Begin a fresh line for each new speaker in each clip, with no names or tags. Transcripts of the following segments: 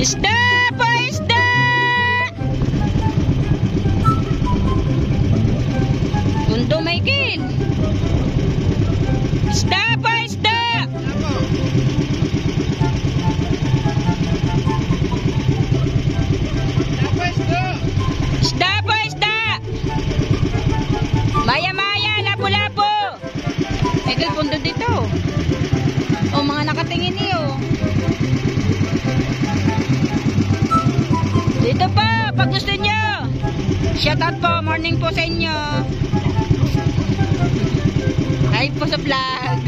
Isda po, isda! Bundo Michael. Isda po, isda! Isda po, isda! Maya-maya, lapo-lapo! Michael, bundo dito. O, mga nakatingin niyo. Dito po, pag gusto nyo. Shoutout po, morning po sa inyo. Hi po sa vlog.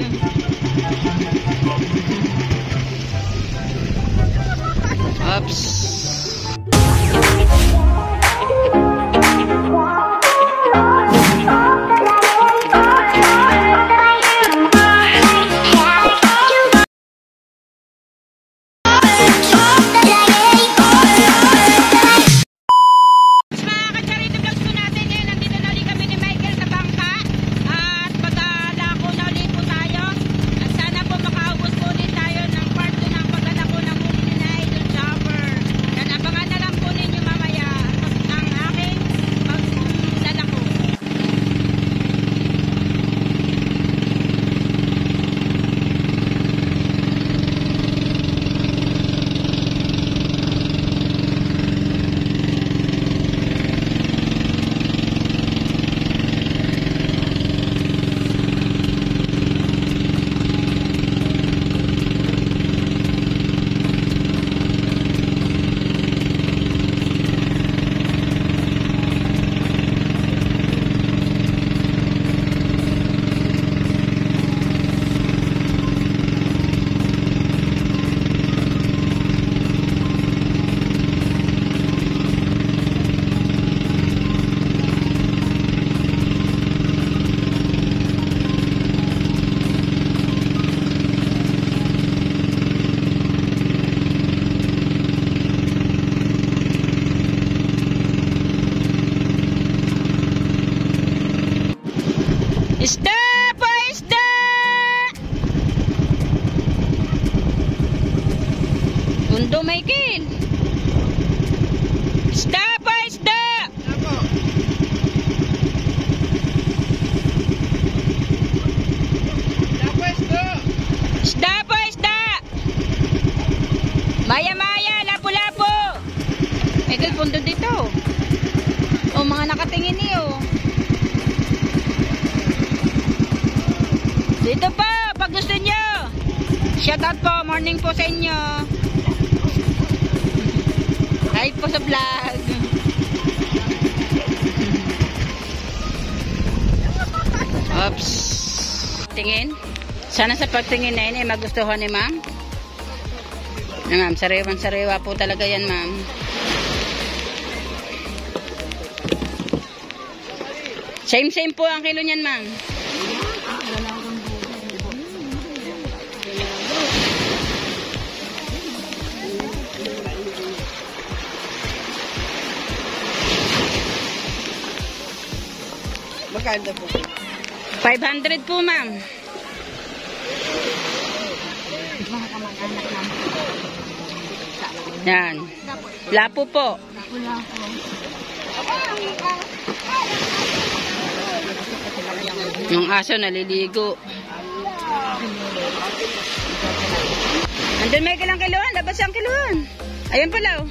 Oops. Isda po, isda! Bundo Michael. Isda po, isda! Isda po, isda! Maya-maya, lapo-lapo! Michael, bundo dito. O, mga nakatingin niyo. Dito po, pag gusto nyo. Shoutout po, morning po sa inyo. Hi po sa vlog. Oops. Tingin. Sana sa pagtingin na yun, magustuhan ni ma'am. Ma'am, sariwan-sariwa po talaga yan, ma'am. Same po ang kilo niyan, ma'am.
Magkano po?
500 po, ma'am. Yan. Lapo po. Yung aso naliligo. Andun may kilang kiluhan. Labas ang kiluhan. Ayan pala, oh.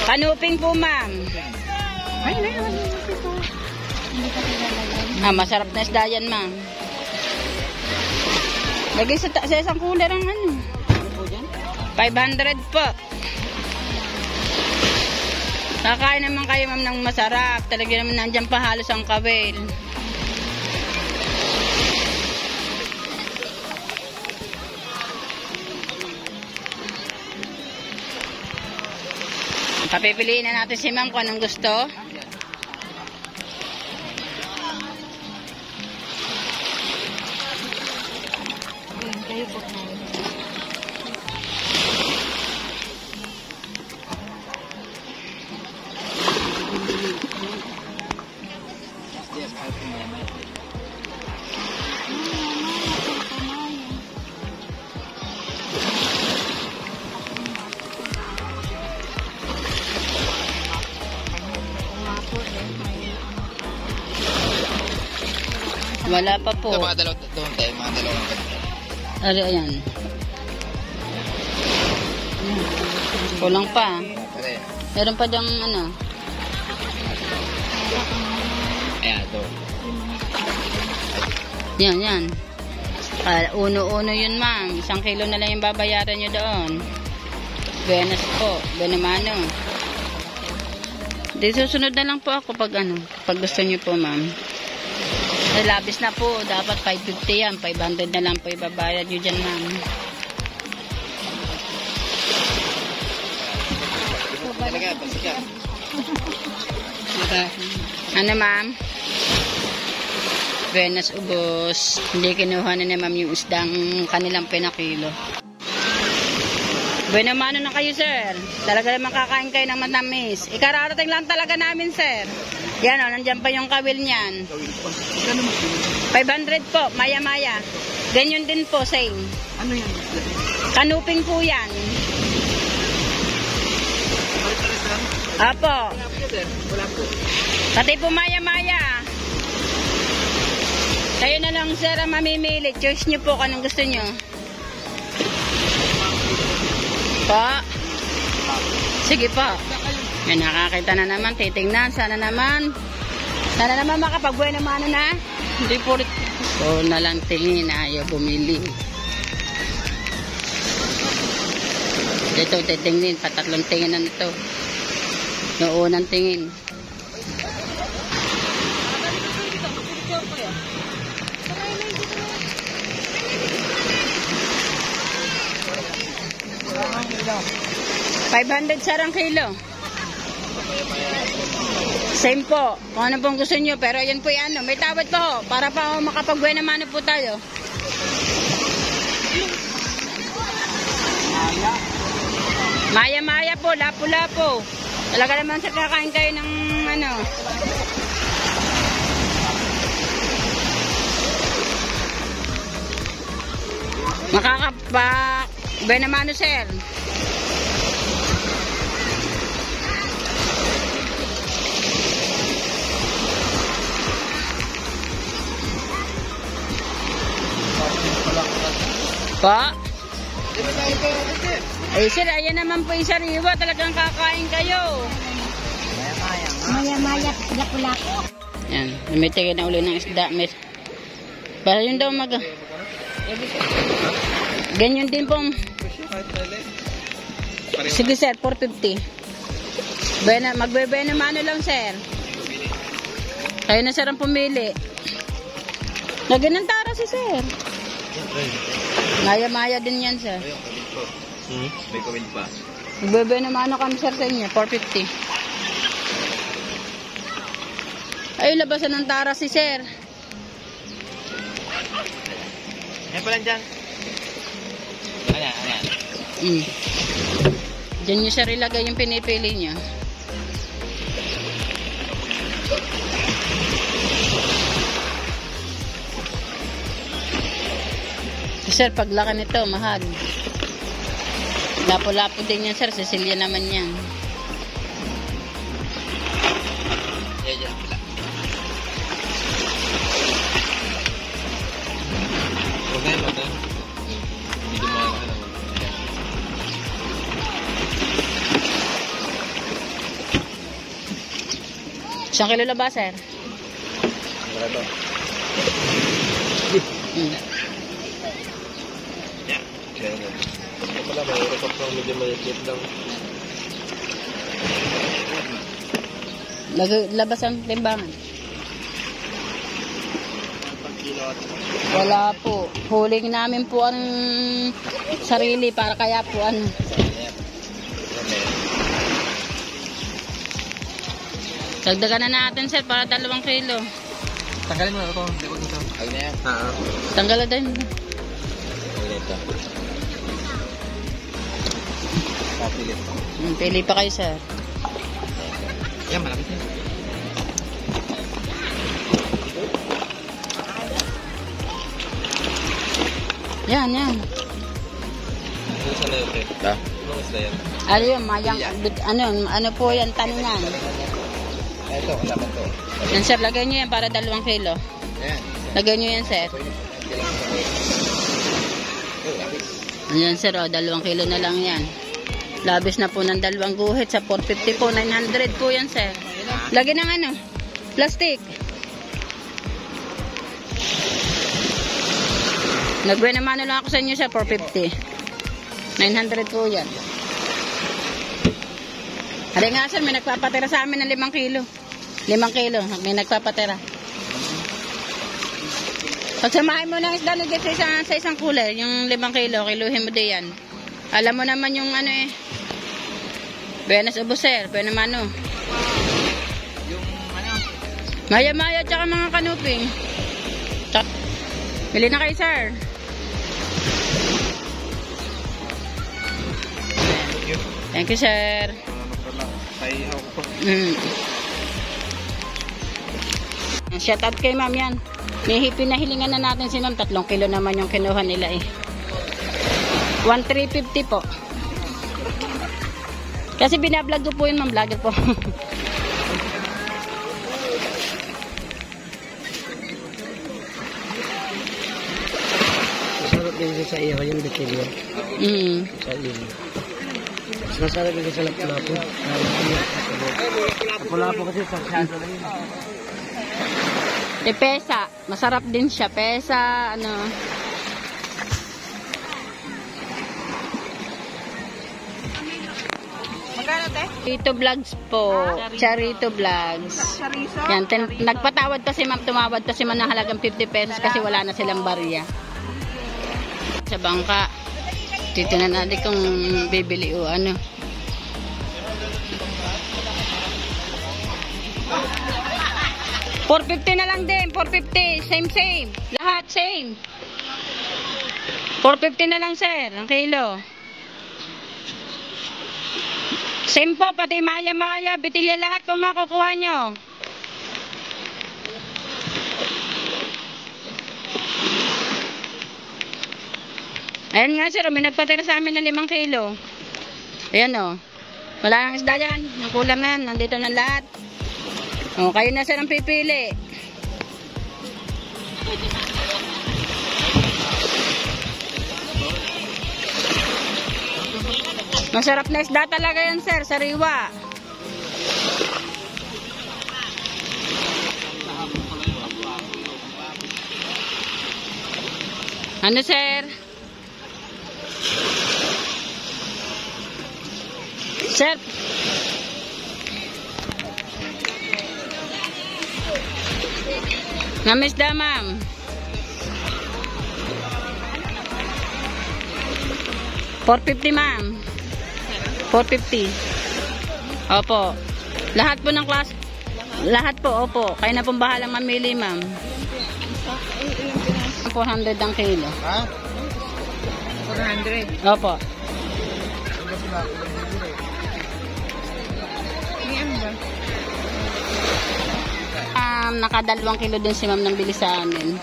Kanuping po, ma'am. Masarap na isda yan, ma'am. Lagay sa isang cooler ang ano. 500 po. Kakain naman kayo, ma'am, ng masarap. Talaga naman nandiyan pa halos ang kawil. Papipiliin na natin si ma'am kung anong gusto.
Kayo po.
Wala pa po.
Ito, mga dalawang doon tayo, mga dalawang ganito.
Ano, ayan. Kulang pa.
Pare.
Meron pa diyang ano.
Ayan, ito.
Yan. Uno-uno yun, ma'am. 1 kilo na lang yung babayaran nyo doon. Buenas po. Benamano. Di susunod na lang po ako pag gusto nyo po, ma'am. Labis na po. Dapat 550 yan. 500 na lang po ibabayad nyo dyan, ma'am.
Talaga, pasika.
Ano, ma'am? Buenas ubos. Hindi kinuha na ma'am yung isdang kanilang pinakilo. Buenamano na kayo, sir. Talaga naman kakain kayo ng matamis. Ikararating lang talaga namin, sir. Yan o, nandyan pa yung kawil niyan. 500 po, maya-maya. Ganyan din po, same.
Ano yan?
Kanuping po yan. Apo.
Wala po.
Pati po maya-maya. Kayo na lang, sir, ang mamimili. Choice nyo po kung anong gusto nyo. Pa. Sige pa. Yan, nakakita na naman. Titingnan. Sana naman makapag-buhay naman na. Hindi po rin. So, na lang tingin. Ayaw bumili. Dito, titingin. Patatlong tingin na nito. Yung unang tingin. $500 sarang kilo. Same po. Kung ano pong gusto nyo. Pero yan po yan. May tawad po. Para pa makapag-buhay naman po tayo. Maya-maya po. Lapo-lapo. Talaga naman sa kakain kayo ng ano. Buhay naman, sir. Pa? Eh, sir, ayan naman po yung sariwa. Talagang kakain kayo.
Maya-maya, lapo-lapo.
Yan. Lumitigay na uli ng isda. Para yun daw ganyan din po. Sige, sir, 450. Magbe-buena mano lang, sir. Kayo na, sir, ang pumili. Lagyan ng tara si sir. Maya-maya din yan, sir.
May comment pa.
Magbebe naman kami, sir, sa inyo. 450. Ay, labasan ng tara si sir.
Yan pa lang dyan. Ayan.
Diyan nyo, sir, ilagay yung pinipili nyo. Sir, paglaki nito, mahal. Lapo-lapo din yan, sir. Cecilia naman yan.
Yan. Huwag na yun, mata. Medyo mahal ka naman.
Isang kilo na ba, sir?
Wala to. Ito pala, mayroon pa pang medyo maliit lang.
Labas ang timbangan. Wala po. Huling namin po ang sarili para kaya po ano. Dagdagan na natin, sir, para 2 kilo.
Tanggalin mo na ito. Huwag na yan.
Tanggalan din.
Ito. Papilit.
Pili pa kayo, sir.
Yan, malapit yan.
Yan.
Ano sa layo, pre? Ano sa layo?
Ano yun, mayang, ano po yan, taningan.
Ito, wala pa to.
Yan, sir, lagay nyo yan para 2 kilo.
Ayan.
Lagyan nyo yan, sir. Ayan, sir, o, 2 kilo na lang yan. Labis na po ng 2 guhit sa 450 po. 900 po yan, sir. Lagyan ng ano? Plastic. Nagbuhay naman lang ako sa inyo sa 450. 900 po yan. Hari nga, sir, may nagpapatira sa amin ng 5 kilo. 5 kilo, may nagpapatira. Pagsamahin mo ng isda nugget sa isang cooler, yung 5 kilo, kiluhin mo din yan. Alam mo naman yung ano eh. Buenas ubos, sir. Buenas naman ano.
Yung ano?
Maya-maya tsaka mga kanuping. Bili na kayo, sir. Thank you, sir. Shout out kay ma'am yan. May pinahilingan na natin si ma'am. 3 kilo naman yung kinuha nila eh. 1,350 po. Kasi binablog ko po yun, ma'am. Vlogger po.
Masarap din sa iyo, yung bitilyo. Sa iyo. Masarap din sa lapu-lapu. Lapu-lapu kasi sasyado na yun.
Pesa. Masarap din siya. Pesa, ano.
Magkano, te?
Charito Vlogs po. Charito Vlogs.
Chorizo?
Yan, nagpatawad pa si ma'am, tumawad pa si ma'am ng halagang 50 pesos kasi wala na silang barya. Sa bangka. Dito na natin kung bibili o ano. $4.50 na lang din. $4.50. Same. Lahat same. $4.50 na lang, sir. Ang kilo. Same po. Pati maya-maya. Bitilya lahat kung makukuha nyo. Ayan nga, sir. May nagpatira sa amin ng 5 kilo. Ayan o. Wala nang isda yan. Ang kulang na yan. Nandito na lahat. O, kayo na, sir, ang pipili. Masarap na isda talaga yan, sir. Sariwa. Ano, sir? Sir? Namisda, ma'am. $4.50, ma'am. $4.50. Opo. Lahat po ng class. Lahat po, opo. Kayo na pong bahalang mamili, ma'am. 400 ang kilo.
Ha?
400.
Opo. Naka 2 kilo din si ma'am nang bili sa amin.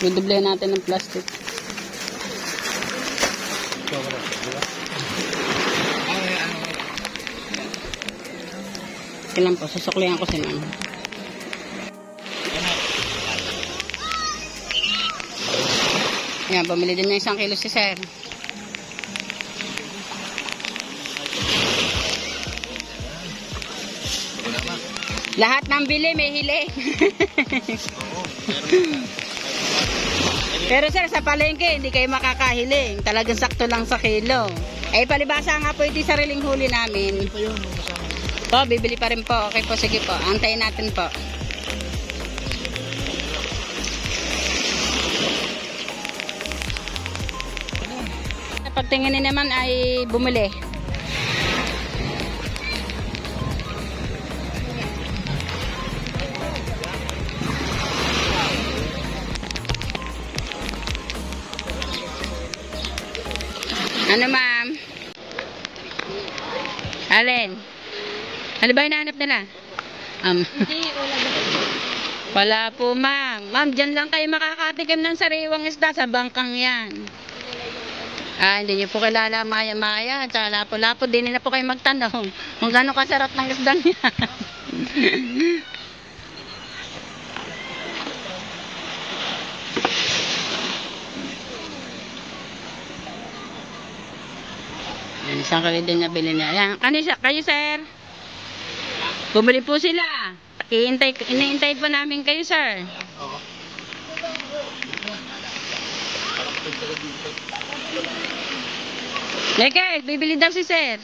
Duduble natin ng plastic. Kailan po, susuklihan ko si ma'am. Yan, bumili din ng 1 kilo si sir. Lahat ng bili may hili. Pero sir, sa palengke, hindi kayo makakahiling. Talagang sakto lang sa kilo. Eh, palibasa nga po ito yung sariling huli namin. Po, bibili pa rin po. Okay po, sige po. Antayin natin po. Pagtingin naman ay bumili. Ano, ma'am? Alin? Ano ba hinahanap nila? Wala po, ma'am. Ma'am, dyan lang kayo makakatikim ng sariwang isda sa bangkang yan. Hindi niyo po kilala maya-maya. Tsaka lapo-lapo. Di na po kayo magtanong kung gano'ng kasarap ng isda niya. Isang kali din nabili na. Ayan, kayo sir. Bumili po sila. Iniintay pa namin kayo sir. Leke, bibili daw si sir.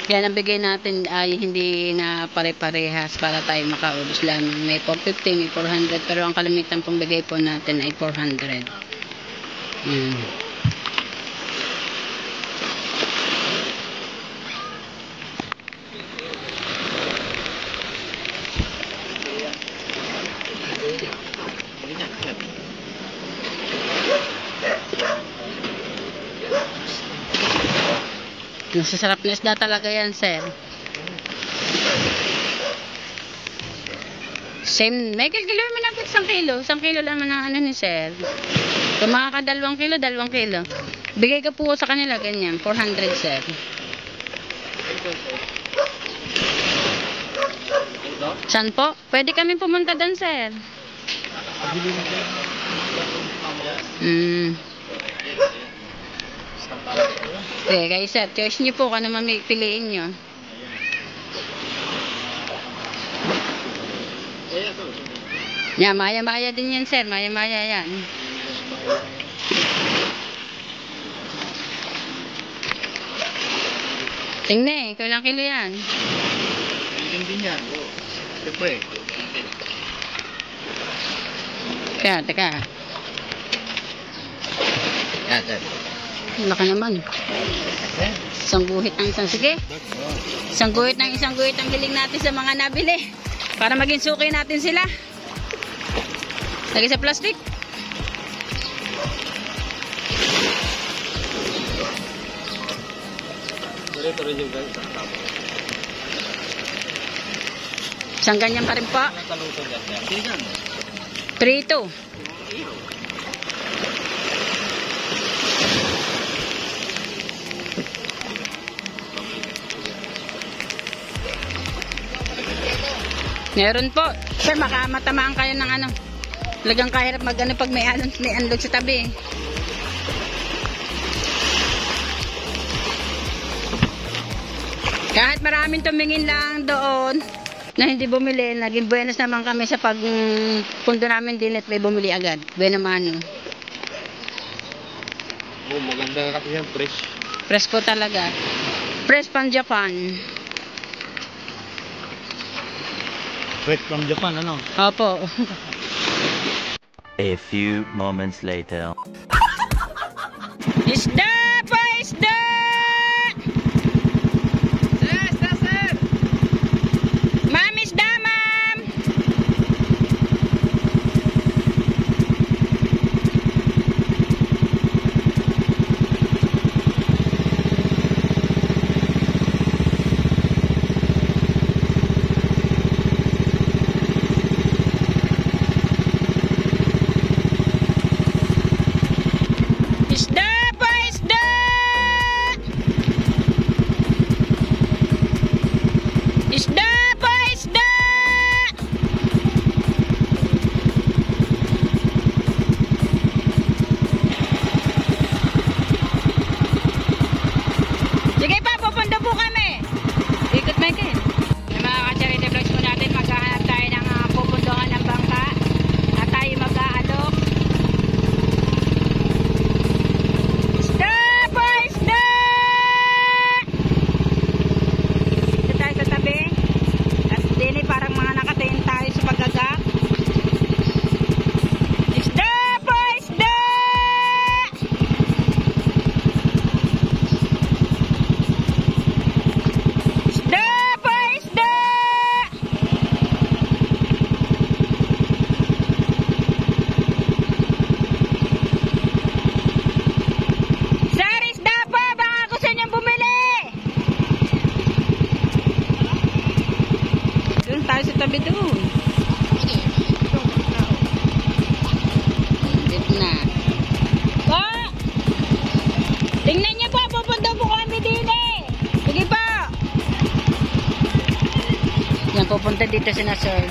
Yan ang bigay natin ay hindi na pare-parehas para tayo makaubos lang. May 450, may 400, pero ang kalimitan pong bigay po natin ay 400. Masasarap na isda talaga yan, sir. Same, may kilo mo na 1 kilo. 1 kilo lang naman ang ano ni sir. Kung makaka 2 kilo, 2 kilo. Bigay ka po sa kanila, ganyan. 400, sir. Saan po? Pwede kami pumunta doon, sir. Okay, guys, sir. Choice nyo po kung ano piliin nyo. Yan, maya-maya din yan, sir. Maya-maya yan. Tingnan, ikaw lang kilo yan.
Tingnan din yan. Siyempre.
Teka.
Yan, sir.
Laki naman. Isang guhit ng isang, sige. Isang guhit ng ang hiling natin sa mga nabili. Para maging suki natin sila. Lagi sa plastic. Isang ganyan pa rin po. Prito. Meron po. Sir, makamatamaan kayo ng ano. Talagang kahirap mag-ano pag may anlog sa tabi. Kahit maraming tumingin lang doon na hindi bumili, naging buenas naman kami sa pagpunto namin din at may bumili agad. Buena mano.
Oh, maganda kasi yan, fresh.
Fresh po talaga. Fresh from Japan.
Fresh from Japan, ano?
Opo.
A few moments later.
Isda pa, isda! Sir! Ma'am, isda, ma'am! Isda pa, isda! Isda pa, isda! Sige pa, pupunta po kami. Ikot na ito. Mga ka-charity vlogs po natin, maghahanap tayo ng pupuntuhan ng bangka at tayo mag-aalok. Isda pa, isda! Dito tayo sa tabi. At din parang mga nakatingin tayo sa pagagak. Isda pa, isda! Isda pa, isda! Sir, isda pa! Baka gusto niyong bumili! Doon tayo sa tabi doon. Dito na. Po! Tingnan niyo po, pupunta Yan, pupunta dito si na sir.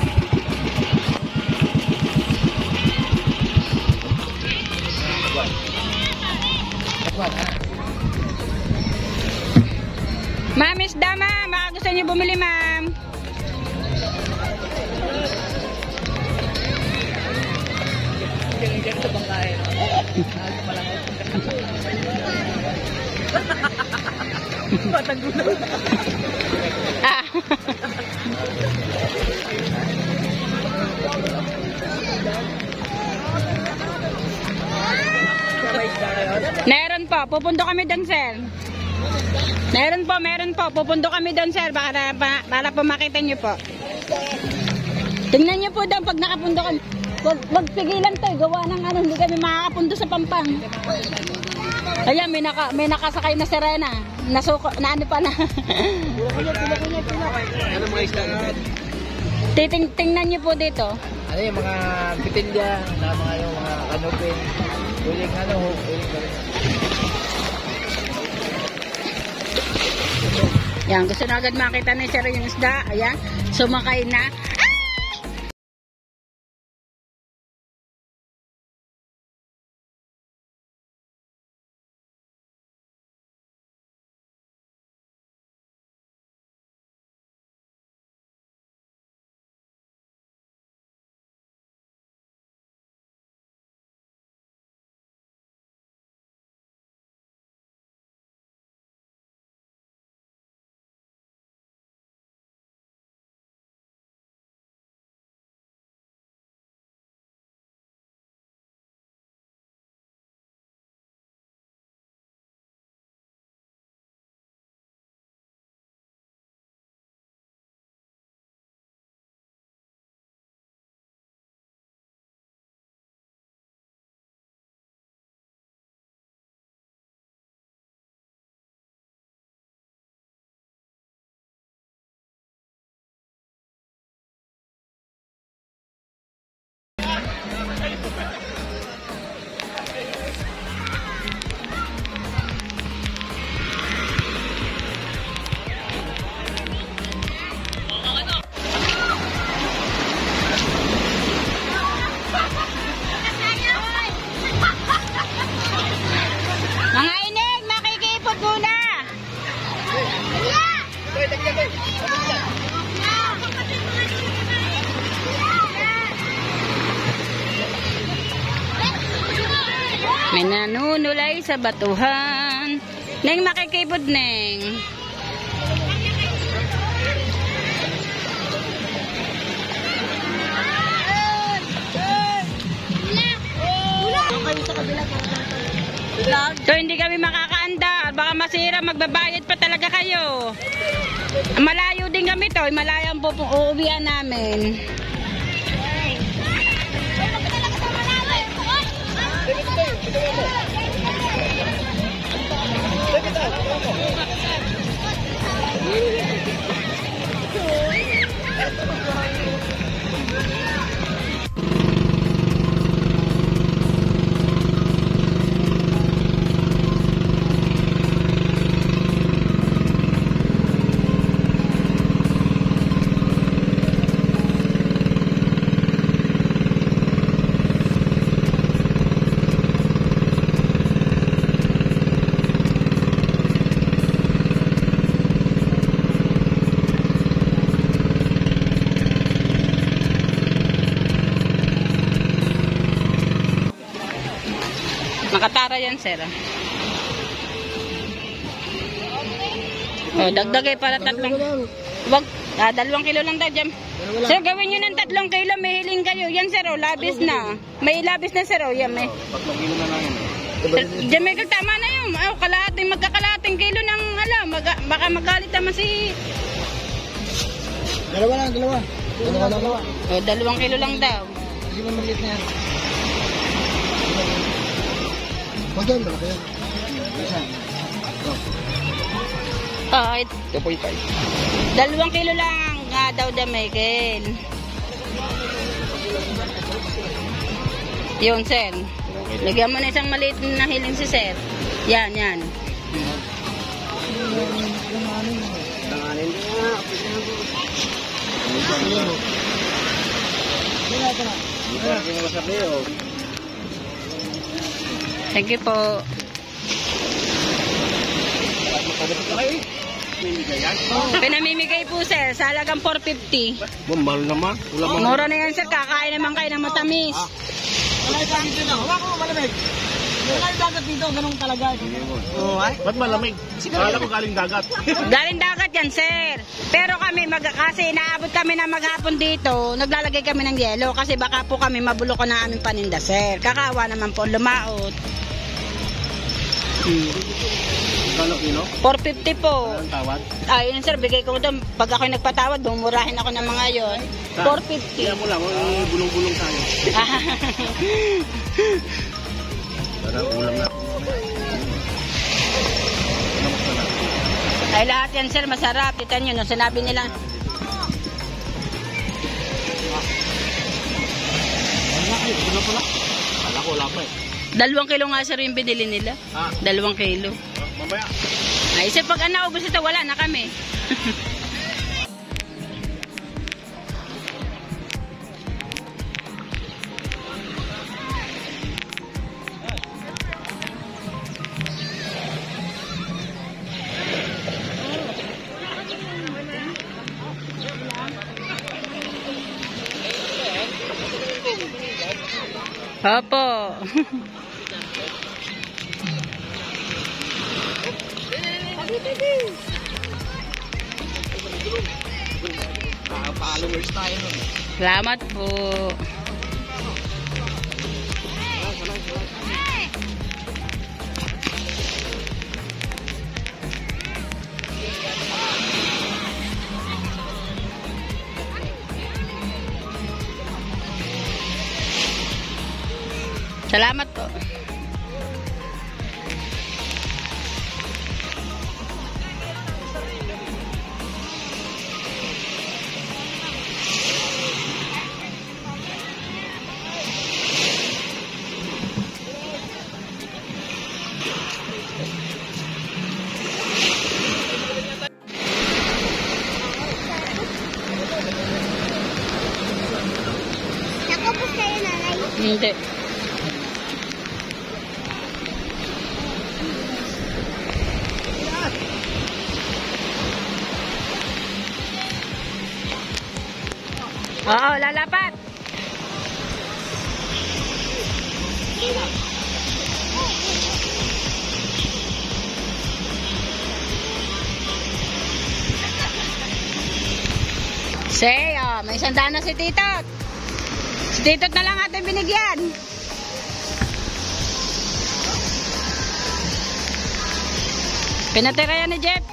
Ma'am, isda ma'am. Baka gusto niyo bumili ma'am.
Ganito bang kain? Patagulan.
Ah. Meron po. Pupunto kami doon, sir. Meron po. Pupunto kami doon, sir. Para po makita nyo po. Tingnan nyo po doon pag nakapunto kami. Wag pigilan to. Gawa ng ano. Hindi kami makakapunto sa Pampang. Ayan, may nakasakay na sirena. Nasuko, na ano pa na.
Ano mga isda natin?
Tingnan nyo po dito.
Ano yung mga bitilya, na mga yung mga kanupin. Huling ano, huling ka rin.
Yan, gusto na agad makita ni sir yung isda. Ayan, sumakay na. Mga inig, makikipot muna. May nanunulay sa batuhan. Neng, makikipot, Neng. So, hindi kami makakaandar. Baka masira, magbabayad pa talaga kayo. Malayo din kami to. Malayo ang uuwian namin. Makatara yan, sir. Oh, dagdagay para 3. Wag, 2 kilo lang daw dyan. Sir, gawin nyo ng 3 kilo. May hiling kayo. Yan, sir, oh, labis na. May labis na, sir, oh. Yan, may.
3 kilo na lang yun.
Diyan may tama na yun. Oh, magkakalating kilo ng, baka magalit naman si...
Dalawa.
Oh, 2 kilo lang daw.
Hindi mo maliit na yan. Huwag yan, malaki yan.
Oh,
2.5.
2 kilo lang nga daw Michael. Yun, sir. Lagyan mo na isang maliit na hiling si sir. Yan. Thank you po. Pinamimigay po sir, sa halagang 450.
Mahal naman.
Mura na yan sir, kakain naman kayo ng matamis.
Wala yung dagat dito. Hawa ko, malamig. Wala yung dagat dito, ganun talaga. Oo, ay.
Ba't malamig? Akala ko galing dagat.
Galing dagat yan sir. Pero kami, kasi inaabot kami na maghapon dito, naglalagay kami ng yelo kasi baka po kami mabulok ng aming paninda sir. Kakawa naman po, lumaot.
Kano kilo?
450 po.
Ang tawad?
Ayun sir, bigay ko doon. Pag ako'y nagpatawad, bumurahin ako ng mga yon. 450.
Kaya mo lang, bulong-bulong tayo. Para ulam na.
Ay lahat yan sir, masarap. Kita nyo, no, sinabi nila.
Kala ko wala pa eh.
2 kilo nga sir yung binili nila. 2 kilo.
Mamaya.
Ay sir, pag naubos ito, wala na kami. Opo.
Followers tayo nun.
Salamat po. Salamat po.
Nakapos kayo nanay.
Hindi. Oo, lalapat. Say, may sandaan na si Titot. Si Titot na lang ating binigyan. Pinatira yan ni Jeff.